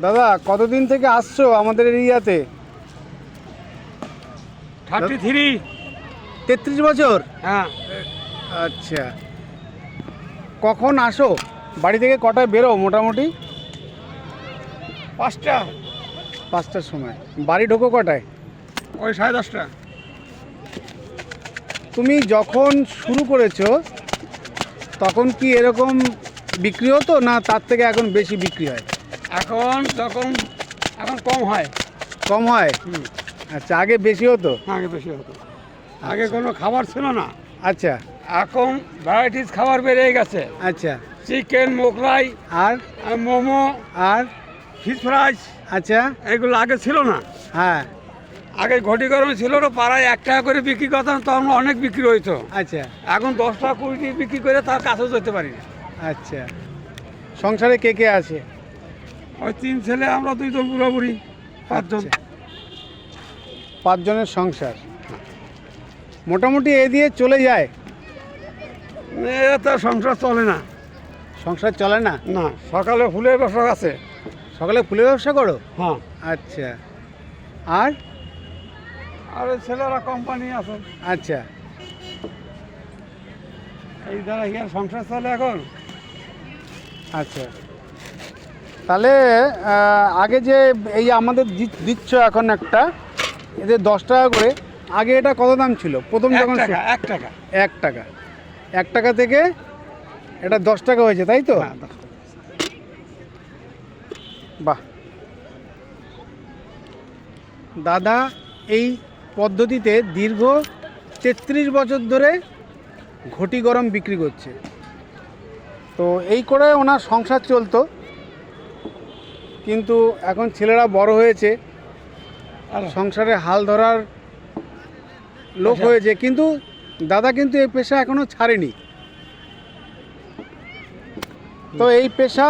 দাদা কতদিন থেকে আসছো আমাদের এরিয়াতে? 33। 33 বছর? হ্যাঁ। আচ্ছা, কখন আসো? বাড়ি থেকে কটায় বেরো মোটামুটি? 5টা। 5টার সময়। বাড়ি ঢোকো কটায়? ওই 10:30টা। তুমি যখন শুরু করেছো তখন কি এরকম বিক্রি হতো, না তার থেকে এখন বেশি বিক্রি হয়? এখন কম হয়। কম হয়? আচ্ছা, আগে বেশি হতো? আগে বেশি হতো। আগে কোনো খাবার ছিল না। আচ্ছা এখন ভ্যারাইটিস খাবার বেড়ে গেছে। আচ্ছা। চিকেন, মোগলাই, আর মোমো, আর ফিশ ফ্রাইস, আচ্ছা। এগুলো আগে ছিল না। হ্যাঁ। আগে ঘটি গরম ছিল না, পাড়ায় 1 টাকা করে বিক্রি করতাম, তখন অনেক বিক্রি হইতো। আচ্ছা এখন 10 টাকা 20 টাকা বিক্রি করে তার কাছেও যেতে পারি না। আচ্ছা। সংসারে কে কে আছে? ওই 3 ছেলে, আমরা 2 জন বুড়াবুড়ি, 5 জন। আচ্ছা, 5 জনের সংসার মোটামুটি এ দিয়ে চলে যায়? তো সংসার চলে না। সংসার চলে না? না, সকালে ফুলের ব্যবসা আছে। সকালে ফুলের ব্যবসা করো? হ্যাঁ। আচ্ছা। আর আর ওই ছেলেরা কোম্পানি আছে, আচ্ছা। এই দ্বারা কি আর সংসার চলে এখন? আচ্ছা, তাহলে আগে যে এই আমাদের দিচ্ছ এখন একটা, এদের 10 টাকা করে, আগে এটা কত দাম ছিল প্রথম 1 যখন? টাকা। 1 টাকা। 1 টাকা। 1 টাকা থেকে এটা 10 টাকা হয়েছে, তাই তো? হ্যাঁ, 10 টাকা। বাহ। দাদা এই পদ্ধতিতে দীর্ঘ 33 বছর ধরে ঘটি গরম বিক্রি করছে। তো এই করে ওনার সংসার চলতো, কিন্তু এখন ছেলেরা বড় হয়েছে, সংসারে হাল ধরার লোক হয়েছে, কিন্তু দাদা কিন্তু এই পেশা এখনো ছাড়েনি। তো এই পেশা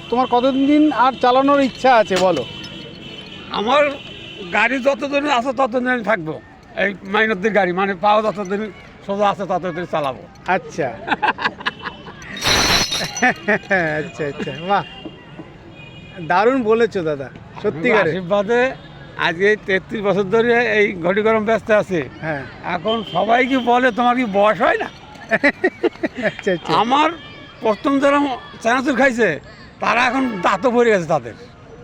তোমার কতদিন আর চালানোর ইচ্ছা আছে বলো? আমার গাড়ি যতদিন আছে ততদিন আমি থাকবো। এই মাইনরদের গাড়ি, মানে পাওয়া যতদিন সোজা আছে ততদিন চালাবো। আচ্ছা। আচ্ছা আচ্ছা, বাহ, দারুণ বলেছো দাদা, সত্যিকারে। আশীর্বাদে আজকে 33 বছর ধরে এই ঘটি গরম ব্যস্ত আছে। হ্যাঁ। এখন সবাই কি বলে তোমার কি বয়স হয় না? আচ্ছা আচ্ছা। আমার প্রথম যারা চানাচুর খাইছে তারা এখন দাঁতও ভরে গেছে তাদের।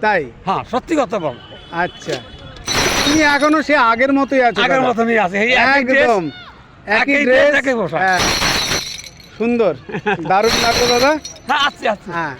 তাই? হ্যাঁ, সত্যি কথা বল। আচ্ছা, তুমি এখনো সে আগের মতোই আছো? আগের দাদা? মতনই আছে, এই একদম একই ড্রেস, একই পোশাক। সুন্দর, দারুণ লাগলো দাদা। হ্যাঁ, আচ্ছা আচ্ছা। হ্যাঁ।